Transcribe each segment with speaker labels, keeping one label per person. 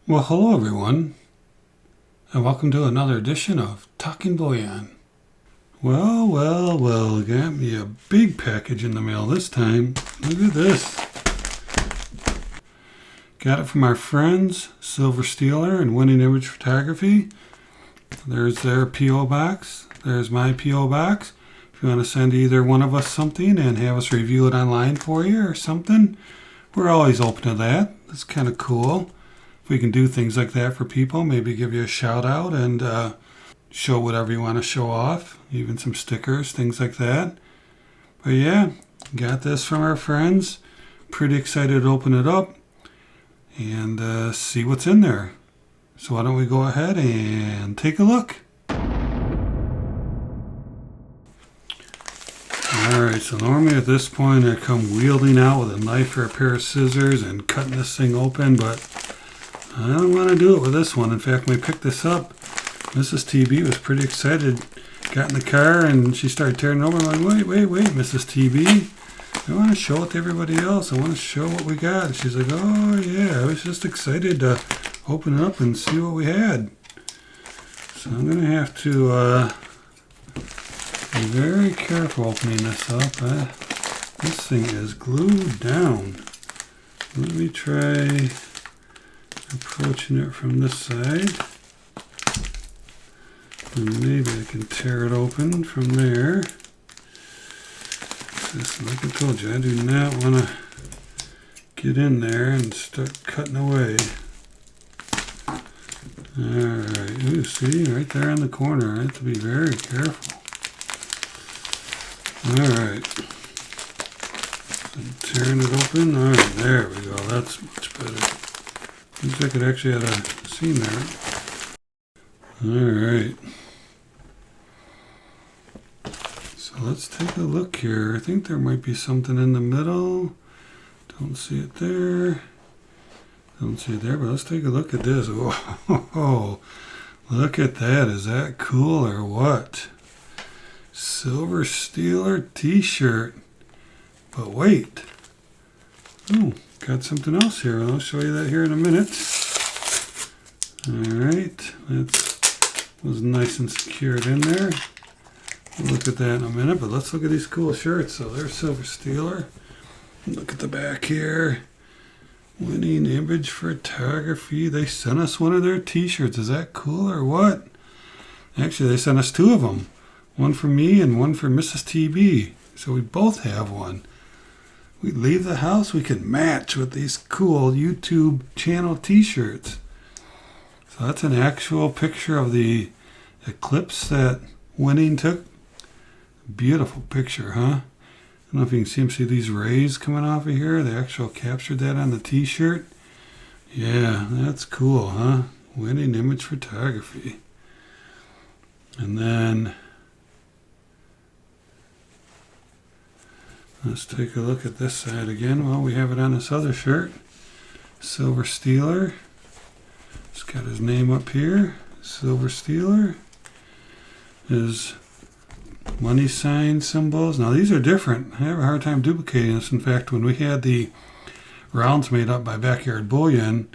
Speaker 1: Well, hello everyone, and welcome to another edition of Talking Bullion. Well, got me a big package in the mail this time. Look at this. Got it from our friends, Silver Stealer and Winning Image Photography. There's their P.O. Box. There's my P.O. Box. If you want to send either one of us something and have us review it online for you or something, we're always open to that. That's kind of cool. If we can do things like that for people, maybe give you a shout out and show whatever you want to show off, even some stickers, things like that. But yeah, got this from our friends. Pretty excited to open it up and see what's in there. So why don't we go ahead and take a look. Alright, so normally at this point I come wielding out with a knife or a pair of scissors and cutting this thing open, but I don't want to do it with this one. In fact, when we picked this up, Mrs. TB was pretty excited. Got in the car and she started tearing it over. I'm like, wait, Mrs. TB. I want to show it to everybody else. I want to show what we got. And she's like, oh yeah, I was just excited to open it up and see what we had. So I'm going to have to be very careful opening this up. This thing is glued down. Let me try approaching it from this side. And maybe I can tear it open from there. Just like I told you, I do not want to get in there and start cutting away. Alright, you see, right there in the corner. I have to be very careful. Alright. I'm tearing it open. Alright, there we go. That's much better. Looks like it actually had a seam there. Alright. So let's take a look here. I think there might be something in the middle. Don't see it there. Don't see it there, but let's take a look at this. Whoa, look at that. Is that cool or what? Silver Stealer t-shirt. But wait. Oh, got something else here. I'll show you that here in a minute. Alright, that was nice and secured in there. We'll look at that in a minute, but let's look at these cool shirts. So there's Silver Stealer. Look at the back here. Winning Image Photography. They sent us one of their t-shirts. Is that cool or what? Actually, they sent us two of them. One for me and one for Mrs. TB. So we both have one. We leave the house, we can match with these cool YouTube channel t-shirts. So that's an actual picture of the eclipse that Winning took. Beautiful picture, huh? I don't know if you can see these rays coming off of here. They actually captured that on the t-shirt. Yeah, that's cool, huh? Winning Image Photography. And then let's take a look at this side again. Well, we have it on this other shirt. Silver Stealer. It's got his name up here. Silver Stealer. His money sign symbols. Now these are different. I have a hard time duplicating this. In fact, when we had the rounds made up by Backyard Bullion,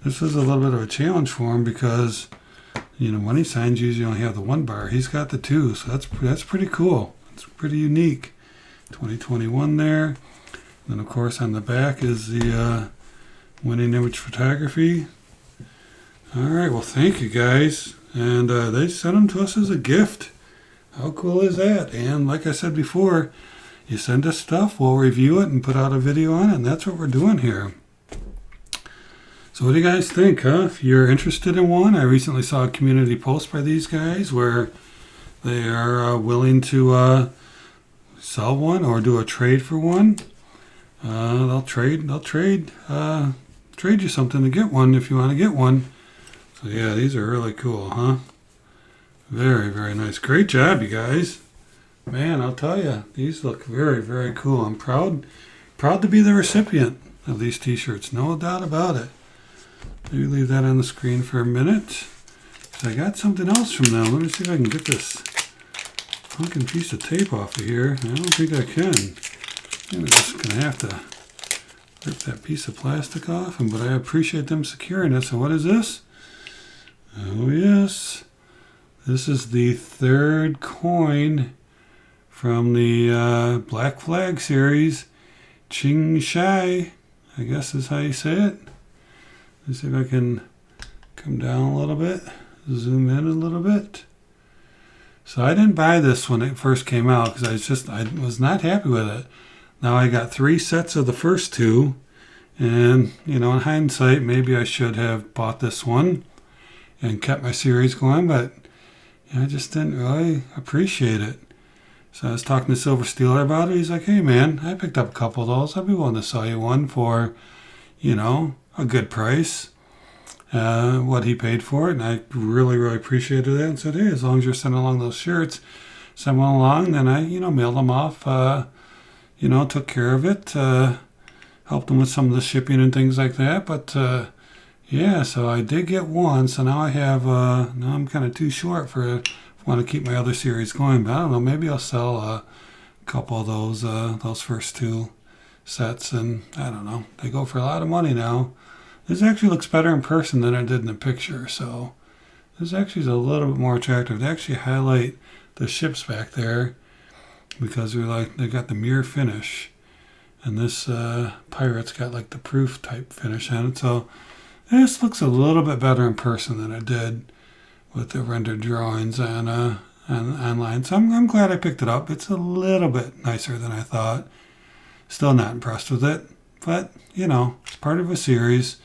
Speaker 1: this was a little bit of a challenge for him because, you know, money signs usually only have the one bar. He's got the two, so that's pretty cool. It's pretty unique. 2021 there. And then of course on the back is the Winning Image Photography. Alright, well thank you guys. And they sent them to us as a gift. How cool is that? And like I said before, you send us stuff, we'll review it and put out a video on it, and that's what we're doing here. So what do you guys think, huh? If you're interested in one, I recently saw a community post by these guys where they are willing to sell one or do a trade for one. They'll trade you something to get one if you want to get one. So yeah, these are really cool, huh? Very, very nice. Great job, you guys. Man, I'll tell you, these look very, very cool. I'm proud to be the recipient of these t-shirts. No doubt about it. Maybe leave that on the screen for a minute. So I got something else from them. Let me see if I can get this fucking piece of tape off of here. I don't think I can. I'm just going to have to rip that piece of plastic off, but I appreciate them securing it. So what is this? Oh yes, this is the third coin from the Black Flag series. Ching Shih, I guess is how you say it. Let's see if I can come down a little bit, zoom in a little bit. So I didn't buy this when it first came out because I was not happy with it. Now I got 3 sets of the first 2, and in hindsight, maybe I should have bought this one and kept my series going, but I just didn't really appreciate it. So I was talking to Silver Steeler about it. He's like, hey man, I picked up a couple of those. I'd be willing to sell you one for, a good price. What he paid for it. And I really, really appreciated that and said, hey, as long as you're sending along those shirts, send one along. Then I, mailed them off, took care of it, helped them with some of the shipping and things like that. But, yeah, so I did get one. So now I have, now I'm kind of too short for want to keep my other series going, but I don't know, maybe I'll sell a couple of those first 2 sets, and I don't know, they go for a lot of money now. This actually looks better in person than it did in the picture, so this actually is a little bit more attractive. They actually highlight the ships back there because they got the mirror finish, and this Pirate's got like the proof type finish on it, so this looks a little bit better in person than it did with the rendered drawings on online. So I'm glad I picked it up. It's a little bit nicer than I thought. Still not impressed with it, but it's part of a series.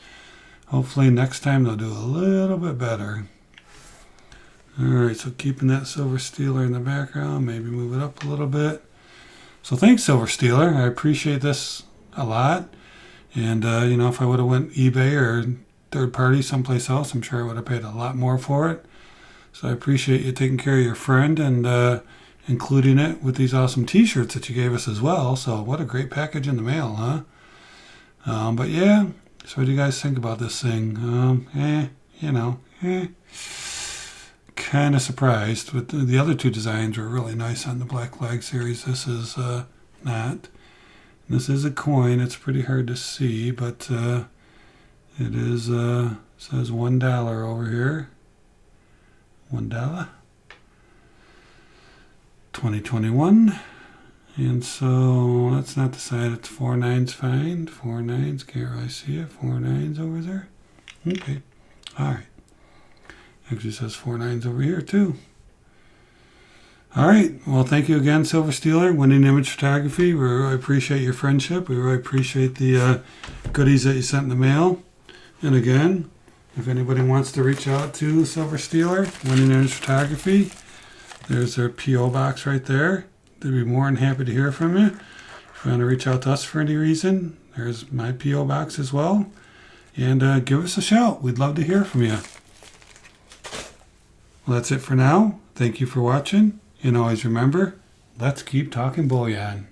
Speaker 1: Hopefully next time they'll do a little bit better. Alright, so keeping that Silver Steeler in the background, maybe move it up a little bit. So thanks, Silver Steeler. I appreciate this a lot. And if I would have went eBay or third party someplace else, I'm sure I would have paid a lot more for it. So I appreciate you taking care of your friend and including it with these awesome t-shirts that you gave us as well. So what a great package in the mail, huh? But yeah, so what do you guys think about this thing? Kind of surprised. But the other 2 designs were really nice on the Black Flag series. This is not. This is a coin. It's pretty hard to see, but it is says $1 over here. $1. 2021. And so that's not the side. It's 4 9's fine. 4 9's. Can't really see it. 4 9's over there. Okay. All right. Actually says 4 9's over here too. All right. Well, thank you again, Silver Steeler, Winning Image Photography. We really appreciate your friendship. We really appreciate the goodies that you sent in the mail. And again, if anybody wants to reach out to Silver Steeler, Winning Image Photography, there's their P.O. box right there. They'd be more than happy to hear from you. If you want to reach out to us for any reason, there's my P.O. box as well. And give us a shout. We'd love to hear from you. Well, that's it for now. Thank you for watching. And always remember, let's keep talking bullion.